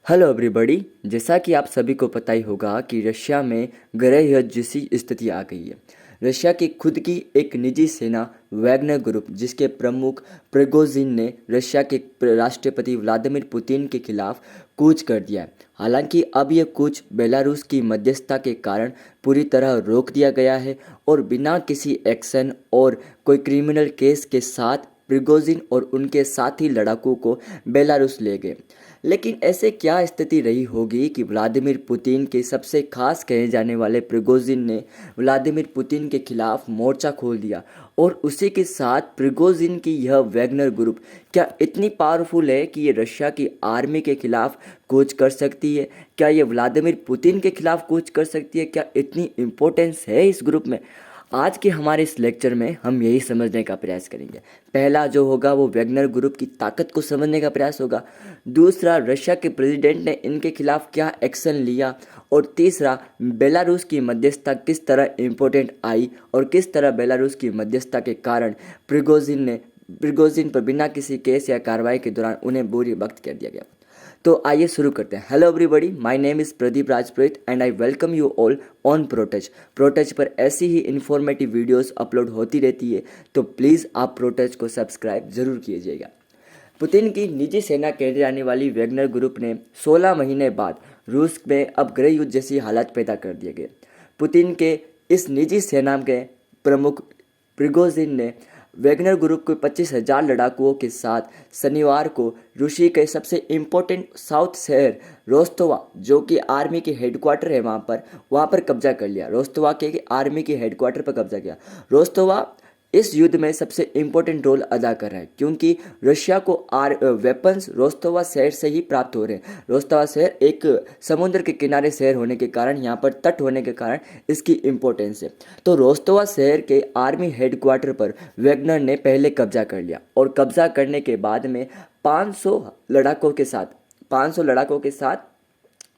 Hello everybody. जैसा कि आप सभी को पता ही होगा कि रशिया में गृह युद्ध जैसी स्थिति आ गई है। रशिया की खुद की एक निजी सेना वैगनर ग्रुप, जिसके प्रमुख प्रिगोजिन ने रशिया के राष्ट्रपति व्लादिमीर पुतिन के खिलाफ कूच कर दिया है। हालांकि अब यह कूच बेलारूस की मध्यस्थता के कारण पूरी तरह रोक दिया गया है और बिना किसी एक्शन और कोई क्रिमिनल केस के साथ प्रिगोजिन और उनके साथी लड़ाकों को बेलारूस ले गए। लेकिन ऐसे क्या स्थिति रही होगी कि व्लादिमीर पुतिन के सबसे खास कहे जाने वाले प्रिगोजिन ने व्लादिमीर पुतिन के खिलाफ मोर्चा खोल दिया और उसी के साथ प्रिगोजिन की यह वैगनर ग्रुप क्या इतनी पावरफुल है कि ये रशिया की आर्मी के खिलाफ कूच कर सकती है? क्या ये व्लादिमीर पुतिन के खिलाफ कूच कर सकती है? क्या इतनी इम्पोर्टेंस है इस ग्रुप में? आज के हमारे इस लेक्चर में हम यही समझने का प्रयास करेंगे। पहला जो होगा वो वैगनर ग्रुप की ताकत को समझने का प्रयास होगा। दूसरा, रशिया के प्रेसिडेंट ने इनके खिलाफ क्या एक्शन लिया। और तीसरा, बेलारूस की मध्यस्थता किस तरह इम्पोर्टेंट आई और किस तरह बेलारूस की मध्यस्थता के कारण प्रिगोजिन पर बिना किसी केस या कार्रवाई के दौरान उन्हें बुरी वक्त कर दिया गया। तो आइए शुरू करते हैं। Hello everybody, my name is Pradeep Rajpurohit and I welcome you all on प्रोटच। प्रोटच पर ऐसी ही इन्फॉर्मेटिव वीडियोस अपलोड होती रहती है, तो प्लीज़ आप प्रोटच को सब्सक्राइब जरूर कीजिएगा। पुतिन की निजी सेना कहने जाने वाली वैगनर ग्रुप ने 16 महीने बाद रूस में अब गृह युद्ध जैसी हालत पैदा कर दिए गए। पुतिन के इस निजी सेना के प्रमुख प्रिगोजिन ने वैगनर ग्रुप के 25,000 लड़ाकुओं के साथ शनिवार को रूसी के सबसे इम्पोर्टेंट साउथ शहर रोस्तोवा, जो कि आर्मी के हेडक्वार्टर है, वहाँ पर कब्जा कर लिया। रोस्तोवा के आर्मी के हेडक्वार्टर पर कब्जा किया। रोस्तोवा इस युद्ध में सबसे इम्पोर्टेंट रोल अदा कर रहा है, क्योंकि रशिया को वेपन्स रोस्तोवा शहर से ही प्राप्त हो रहे हैं। रोस्तोवा शहर एक समुद्र के किनारे शहर होने के कारण, यहाँ पर तट होने के कारण इसकी इम्पोर्टेंस है। तो रोस्तोवा शहर के आर्मी हेडक्वार्टर पर वैगनर ने पहले कब्जा कर लिया और कब्जा करने के बाद में 500 लड़ाकों के साथ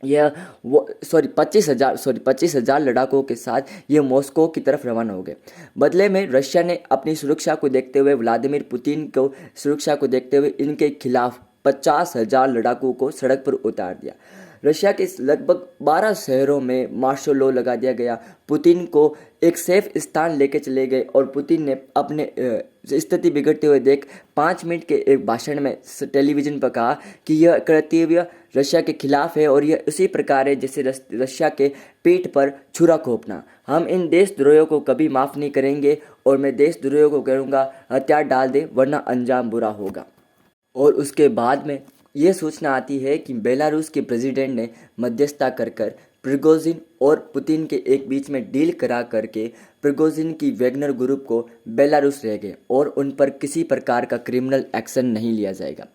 यह 25,000 लड़ाकों के साथ ये मॉस्को की तरफ रवाना हो गए। बदले में रशिया ने अपनी सुरक्षा को देखते हुए, व्लादिमीर पुतिन को सुरक्षा को देखते हुए इनके खिलाफ 50,000 लड़ाकों को सड़क पर उतार दिया। रशिया के लगभग 12 शहरों में मार्शल लॉ लगा दिया गया। पुतिन को एक सेफ स्थान लेके चले गए और पुतिन ने अपने स्थिति बिगड़ते हुए देख 5 मिनट के एक भाषण में टेलीविजन पर कहा कि यह कर्तव्य रशिया के खिलाफ है और यह उसी प्रकार है जैसे रशिया के पीठ पर छुरा घोंपना। हम इन देशद्रोहियों को कभी माफ़ नहीं करेंगे और मैं देशद्रोहियों को करूँगा हथियार डाल दे, वरना अंजाम बुरा होगा। और उसके बाद में ये सूचना आती है कि बेलारूस के प्रेसिडेंट ने मध्यस्थता कर प्रिगोजिन और पुतिन के एक बीच में डील करा करके प्रिगोजिन की वैगनर ग्रुप को बेलारूस ले गए और उन पर किसी प्रकार का क्रिमिनल एक्शन नहीं लिया जाएगा।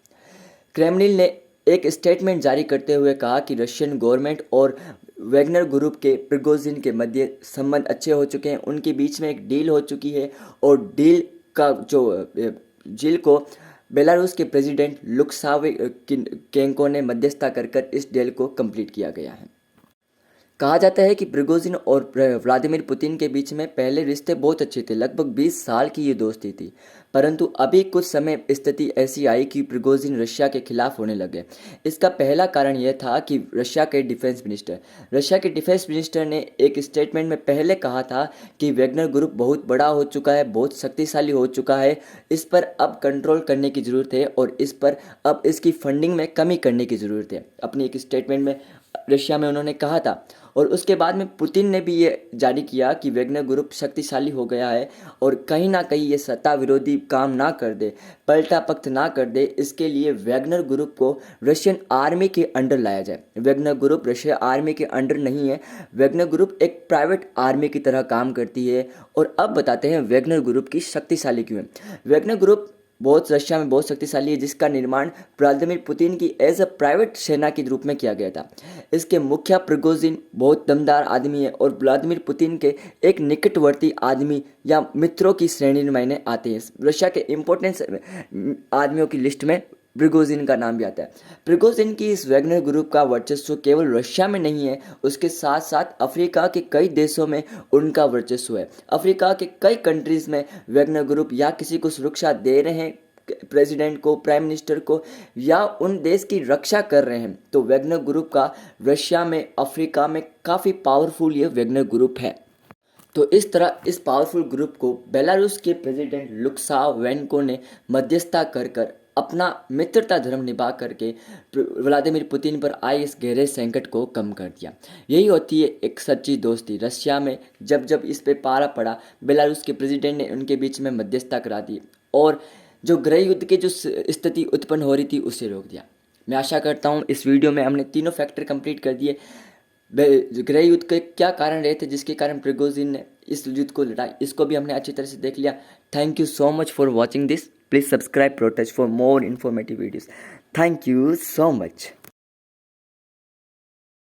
क्रेमलिन ने एक स्टेटमेंट जारी करते हुए कहा कि रशियन गवर्नमेंट और वैगनर ग्रुप के प्रिगोजिन के मध्य संबंध अच्छे हो चुके हैं, उनके बीच में एक डील हो चुकी है और डील को बेलारूस के प्रेसिडेंट लुकाशेंको ने मध्यस्थता कर इस डील को कंप्लीट किया गया है। कहा जाता है कि प्रिगोजिन और व्लादिमीर पुतिन के बीच में पहले रिश्ते बहुत अच्छे थे, लगभग 20 साल की ये दोस्ती थी। परंतु अभी कुछ समय स्थिति ऐसी आई कि प्रिगोजिन रशिया के खिलाफ होने लगे। इसका पहला कारण यह था कि रशिया के डिफेंस मिनिस्टर ने एक स्टेटमेंट में पहले कहा था कि वैगनर ग्रुप बहुत बड़ा हो चुका है, बहुत शक्तिशाली हो चुका है, इस पर अब कंट्रोल करने की ज़रूरत है और इस पर अब इसकी फंडिंग में कमी करने की ज़रूरत है। अपनी एक स्टेटमेंट में रशिया में उन्होंने कहा था। और उसके बाद में पुतिन ने भी ये जारी किया कि वैगनर ग्रुप शक्तिशाली हो गया है और कहीं ना कहीं ये सत्ता विरोधी काम ना कर दे, पलटा पक्त ना कर दे, इसके लिए वैगनर ग्रुप को रशियन आर्मी के अंडर लाया जाए। वैगनर ग्रुप रशिया आर्मी के अंडर नहीं है, वैगनर ग्रुप एक प्राइवेट आर्मी की तरह काम करती है। और अब बताते हैं वैगनर ग्रुप की शक्तिशाली क्यों है। वैगनर ग्रुप रशिया में बहुत शक्तिशाली है, जिसका निर्माण व्लादिमीर पुतिन की एज अ प्राइवेट सेना के रूप में किया गया था। इसके मुखिया प्रिगोजिन बहुत दमदार आदमी है और व्लादिमीर पुतिन के एक निकटवर्ती आदमी या मित्रों की श्रेणी में आते हैं। रशिया के इम्पोर्टेंट आदमियों की लिस्ट में प्रिगोजिन का नाम भी आता है। प्रिगोजिन की इस वैगनर ग्रुप का वर्चस्व केवल रशिया में नहीं है, उसके साथ साथ अफ्रीका के कई देशों में उनका वर्चस्व है। अफ्रीका के कई कंट्रीज़ में वैगनर ग्रुप या किसी को सुरक्षा दे रहे हैं प्रेसिडेंट को, प्राइम मिनिस्टर को या उन देश की रक्षा कर रहे हैं। तो वैगनर ग्रुप का रशिया में, अफ्रीका में काफ़ी पावरफुल ये वैगनर ग्रुप है। तो इस तरह इस पावरफुल ग्रुप को बेलारूस के प्रेसिडेंट लुकाशेंको ने मध्यस्थता कर कर अपना मित्रता धर्म निभा करके व्लादिमीर पुतिन पर आए इस गहरे संकट को कम कर दिया। यही होती है एक सच्ची दोस्ती। रशिया में जब जब इस पे पारा पड़ा, बेलारूस के प्रेसिडेंट ने उनके बीच में मध्यस्थता करा दी और जो गृह युद्ध की जो स्थिति उत्पन्न हो रही थी उसे रोक दिया। मैं आशा करता हूँ इस वीडियो में हमने तीनों फैक्टर कंप्लीट कर दिए। गृह युद्ध के क्या कारण रहे थे जिसके कारण प्रिगोजिन ने इस युद्ध को लड़ा, इसको भी हमने अच्छी तरह से देख लिया। Thank you so much for watching this. Please subscribe protest for more informative videos. Thank you so much.